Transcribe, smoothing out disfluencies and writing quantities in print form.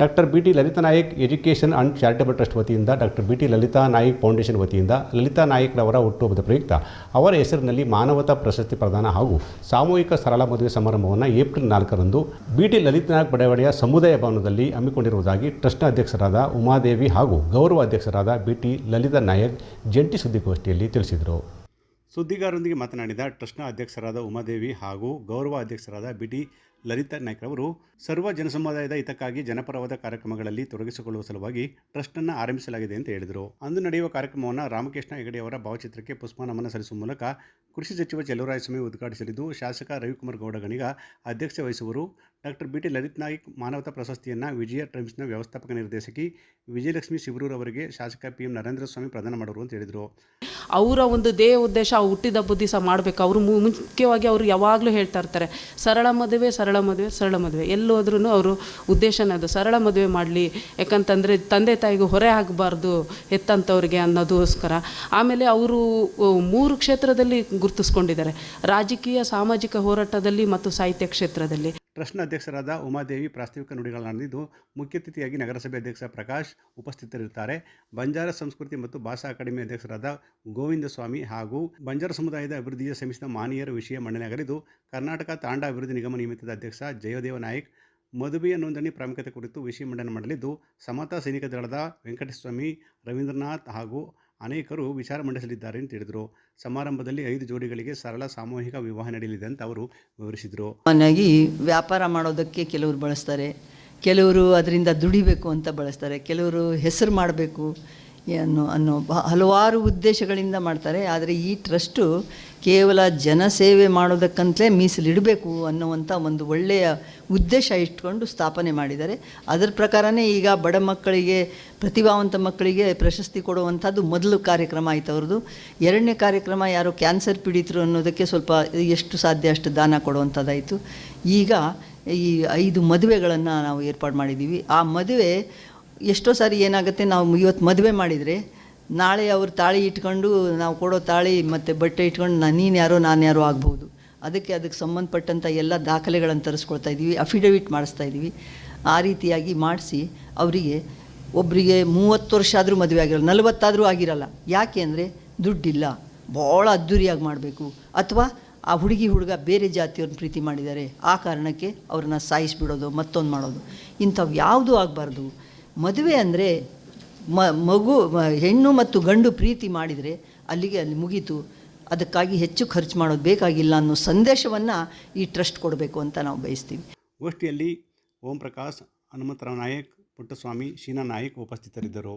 Doctor BT Lalita Nayak education and charitable trust ವತಿಯಿಂದ doctor BT Lalita Nayak foundation ವತಿಯಿಂದ ಲಲಿತಾ ನಾಯಕ್ರವರ ಹುಟ್ಟುಹಬ್ಬದ ಪ್ರಯುಕ್ತ ಅವರ ಹೆಸರಿನಲ್ಲಿ ಮಾನವತಾ ಪ್ರಶಸ್ತಿ ಪ್ರದಾನ ಹಾಗೂ ಸಾಮೂಹಿಕ ಸರಳ ಮದುವೆ ಸಮಾರಂಭವನ್ನು ಏಪ್ರಿಲ್ 4ರಂದು BT ಲಲಿತಾ ನಾಯಕ್ ಬಡಾವಣೆಯ ಸಮುದಾಯ ಭವನದಲ್ಲಿ ಹಮ್ಮಿಕೊಂಡಿರುವುದಾಗಿ ಟ್ರಸ್ಟ್ನ ಅಧ್ಯಕ್ಷರಾದ ಉಮಾದೇವಿ ಹಾಗೂ ಗೌರವ ಅಧ್ಯಕ್ಷರಾದ BT ಲಲಿತಾ ನಾಯಕ್ ಜಂಟಿ ಸುದ್ದಿಗೋಷ್ಠಿಯಲ್ಲಿ ತಿಳಿಸಿದರು. ಸುದ್ದಿಗಾರರೊಂದಿಗೆ ಮಾತನಾಡಿದ ಟ್ರಸ್ಟ್ನ ಅಧ್ಯಕ್ಷರಾದ ಉಮಾದೇವಿ ಹಾಗೂ ಗೌರವ ಅಧ್ಯಕ್ಷರಾದ BT ಲಲಿತಾ ನಾಯ್ಕ್ ಅವರು ಸರ್ವ ಜನಸಮುದಾಯದ ಹಿತಕ್ಕಾಗಿ ಜನಪರವಾದ ಕಾರ್ಯಕ್ರಮಗಳಲ್ಲಿ ತೊಡಗಿಸಿಕೊಳ್ಳುವ ಸಲುವಾಗಿ ಟ್ರಸ್ಟನ್ನು ಆರಂಭಿಸಲಾಗಿದೆ ಅಂತ ಹೇಳಿದರು. ಅಂದು ನಡೆಯುವ ಕಾರ್ಯಕ್ರಮವನ್ನು ರಾಮಕೃಷ್ಣ ಹೆಗಡೆ ಅವರ ಭಾವಚಿತ್ರಕ್ಕೆ ಪುಷ್ಪನಮನ ಸಲ್ಲಿಸುವ ಮೂಲಕ ಕೃಷಿ ಸಚಿವ ಚೆಲುವರಾಯಸ್ವಾಮಿ ಉದ್ಘಾಟಿಸಲಿದ್ದು, ಶಾಸಕ ರವಿಕುಮಾರ್ ಗೌಡ ಗಣಿಗ ಅಧ್ಯಕ್ಷತೆ ವಹಿಸುವರು. ಡಾಕ್ಟರ್ BT ಲಲಿತಾ ನಾಯ್ಕ್ ಮಾನವತಾ ಪ್ರಶಸ್ತಿಯನ್ನು ವಿಜಯ ಟೈಮ್ಸ್ನ ವ್ಯವಸ್ಥಾಪಕ ನಿರ್ದೇಶಕಿ ವಿಜಯಲಕ್ಷ್ಮಿ ಶಿಬರೂರ್ ಅವರಿಗೆ ಶಾಸಕ PM ನರೇಂದ್ರ ಸ್ವಾಮಿ ಪ್ರದಾನ ಮಾಡುವರು ಅಂತ ಹೇಳಿದರು. ಅವರ ಒಂದು ಉದ್ದೇಶ ಹುಟ್ಟಿದಬ್ಬ ದಿವಸ ಮಾಡಬೇಕು. ಅವರು ಮುಖ್ಯವಾಗಿ ಅವರು ಯಾವಾಗಲೂ ಹೇಳ್ತಾ ಇರ್ತಾರೆ, ಸರಳ ಮದುವೆ ಸರಳ ಮದುವೆ ಸರಳ ಮದುವೆ. ಎಲ್ಲೋದ್ರೂ ಅವರು ಉದ್ದೇಶನೇ ಅದು, ಸರಳ ಮದುವೆ ಮಾಡಲಿ. ಯಾಕಂತಂದರೆ ತಂದೆ ತಾಯಿಗೂ ಹೊರೆ ಆಗಬಾರ್ದು ಹೆತ್ತಂಥವ್ರಿಗೆ ಅನ್ನೋದಕ್ಕೋಸ್ಕರ. ಆಮೇಲೆ ಅವರು 3 ಕ್ಷೇತ್ರದಲ್ಲಿ ಗುರುತಿಸ್ಕೊಂಡಿದ್ದಾರೆ, ರಾಜಕೀಯ, ಸಾಮಾಜಿಕ ಹೋರಾಟದಲ್ಲಿ ಮತ್ತು ಸಾಹಿತ್ಯ ಕ್ಷೇತ್ರದಲ್ಲಿ. ಟ್ರಸ್ಟ್ನ ಅಧ್ಯಕ್ಷರಾದ ಉಮಾದೇವಿ ಪ್ರಾಸ್ತಾವಿಕ ನುಡಿಗಳನ್ನಾಡಿದ್ದು, ಮುಖ್ಯ ಅತಿಥಿಯಾಗಿ ನಗರಸಭೆ ಅಧ್ಯಕ್ಷ ಪ್ರಕಾಶ್ ಉಪಸ್ಥಿತರಿರುತ್ತಾರೆ. ಬಂಜಾರ ಸಂಸ್ಕೃತಿ ಮತ್ತು ಭಾಷಾ ಅಕಾಡೆಮಿ ಅಧ್ಯಕ್ಷರಾದ ಗೋವಿಂದ ಸ್ವಾಮಿ ಹಾಗೂ ಬಂಜಾರ ಸಮುದಾಯದ ಅಭಿವೃದ್ಧಿಗೆ ಶ್ರಮಿಸಿದ ಮಾನೀಯರ ವಿಷಯ ಮಂಡನೆಯಾಗಲಿದ್ದು, ಕರ್ನಾಟಕ ತಾಂಡ ಅಭಿವೃದ್ಧಿ ನಿಗಮ ನಿಯಮಿತದ ಅಧ್ಯಕ್ಷ ಜಯದೇವ ನಾಯಕ್ ಮದುವೆಯ ನೋಂದಣಿ ಪ್ರಾಮುಖ್ಯತೆ ಕುರಿತು ವಿಷಯ ಮಂಡನೆ ಮಾಡಲಿದ್ದು, ಸಮತಾ ಸೈನಿಕ ದಳದ ವೆಂಕಟೇಶ್ವಮಿ, ರವೀಂದ್ರನಾಥ್ ಹಾಗೂ ಅನೇಕರು ವಿಚಾರ ಮಂಡಿಸಲಿದ್ದಾರೆ ಅಂತ ಹೇಳಿದರು. ಸಮಾರಂಭದಲ್ಲಿ 5 ಜೋಡಿಗಳಿಗೆ ಸರಳ ಸಾಮೂಹಿಕ ವಿವಾಹ ನಡೆಯಲಿದೆ ಅಂತ ಅವರು ವಿವರಿಸಿದರು. ಮನೆಯಾಗಿ ವ್ಯಾಪಾರ ಮಾಡೋದಕ್ಕೆ ಕೆಲವರು ಬಳಸ್ತಾರೆ, ಕೆಲವರು ಅದರಿಂದ ದುಡಿಬೇಕು ಅಂತ ಬಳಸ್ತಾರೆ, ಕೆಲವರು ಹೆಸರು ಮಾಡಬೇಕು ಅನ್ನೋ ಹಲವಾರು ಉದ್ದೇಶಗಳಿಂದ ಮಾಡ್ತಾರೆ. ಆದರೆ ಈ ಟ್ರಸ್ಟು ಕೇವಲ ಜನಸೇವೆ ಮಾಡೋದಕ್ಕಂತಲೇ ಮೀಸಲಿಡಬೇಕು ಅನ್ನುವಂಥ ಒಂದು ಒಳ್ಳೆಯ ಉದ್ದೇಶ ಇಟ್ಕೊಂಡು ಸ್ಥಾಪನೆ ಮಾಡಿದ್ದಾರೆ. ಅದರ ಪ್ರಕಾರನೇ ಈಗ ಬಡ ಮಕ್ಕಳಿಗೆ, ಪ್ರತಿಭಾವಂತ ಮಕ್ಕಳಿಗೆ ಪ್ರಶಸ್ತಿ ಕೊಡುವಂಥದ್ದು ಮೊದಲು ಕಾರ್ಯಕ್ರಮ ಆಯಿತು ಅವ್ರದ್ದು. 2ನೇ ಕಾರ್ಯಕ್ರಮ ಯಾರೋ ಕ್ಯಾನ್ಸರ್ ಪೀಡಿತರು ಅನ್ನೋದಕ್ಕೆ ಸ್ವಲ್ಪ ಎಷ್ಟು ಸಾಧ್ಯ ಅಷ್ಟು ದಾನ ಕೊಡುವಂಥದ್ದಾಯಿತು. ಈಗ ಈ 5 ಮದುವೆಗಳನ್ನು ನಾವು ಏರ್ಪಾಡು ಮಾಡಿದ್ದೀವಿ. ಆ ಮದುವೆ ಎಷ್ಟೋ ಸಾರಿ ಏನಾಗುತ್ತೆ, ನಾವು ಇವತ್ತು ಮದುವೆ ಮಾಡಿದರೆ ನಾಳೆ ಅವ್ರು ತಾಳಿ ಇಟ್ಕೊಂಡು, ನಾವು ಕೊಡೋ ತಾಳಿ ಮತ್ತು ಬಟ್ಟೆ ಇಟ್ಕೊಂಡು ನೀನು ಯಾರೋ ನಾನು ಯಾರೋ ಆಗ್ಬೋದು. ಅದಕ್ಕೆ ಸಂಬಂಧಪಟ್ಟಂಥ ಎಲ್ಲ ದಾಖಲೆಗಳನ್ನು ತರಿಸ್ಕೊಳ್ತಾ ಇದ್ದೀವಿ, ಅಫಿಡವಿಟ್ ಮಾಡಿಸ್ತಾ ಇದ್ದೀವಿ. ಆ ರೀತಿಯಾಗಿ ಮಾಡಿಸಿ ಅವರಿಗೆ, ಒಬ್ಬರಿಗೆ 30 ವರ್ಷ ಆದರೂ ಮದುವೆ ಆಗಿರಲ್ಲ, 40 ಆದರೂ ಆಗಿರಲ್ಲ. ಯಾಕೆ ಅಂದರೆ ದುಡ್ಡಿಲ್ಲ, ಭಾಳ ಅದ್ಧೂರಿಯಾಗಿ ಮಾಡಬೇಕು, ಅಥವಾ ಆ ಹುಡುಗ ಬೇರೆ ಜಾತಿಯವ್ರನ್ನ ಪ್ರೀತಿ ಮಾಡಿದ್ದಾರೆ, ಆ ಕಾರಣಕ್ಕೆ ಅವ್ರನ್ನ ಸಾಯಿಸಿಬಿಡೋದು, ಮತ್ತೊಂದು ಮಾಡೋದು, ಇಂಥವು ಯಾವುದೂ ಆಗಬಾರ್ದು. ಮದುವೆ ಅಂದರೆ ಮಗು, ಹೆಣ್ಣು ಮತ್ತು ಗಂಡು ಪ್ರೀತಿ ಮಾಡಿದರೆ ಅಲ್ಲಿ ಮುಗೀತು. ಅದಕ್ಕಾಗಿ ಹೆಚ್ಚು ಖರ್ಚು ಮಾಡೋದು ಬೇಕಾಗಿಲ್ಲ ಅನ್ನೋ ಸಂದೇಶವನ್ನು ಈ ಟ್ರಸ್ಟ್ ಕೊಡಬೇಕು ಅಂತ ನಾವು ಬಯಸ್ತೀವಿ. ಗೋಷ್ಠಿಯಲ್ಲಿ ಓಂ ಪ್ರಕಾಶ್, ಹನುಮಂತರಾವ್ ನಾಯಕ್, ಪುಟ್ಟಸ್ವಾಮಿ, ಶೀನಾ ನಾಯಕ್ ಉಪಸ್ಥಿತರಿದ್ದರು.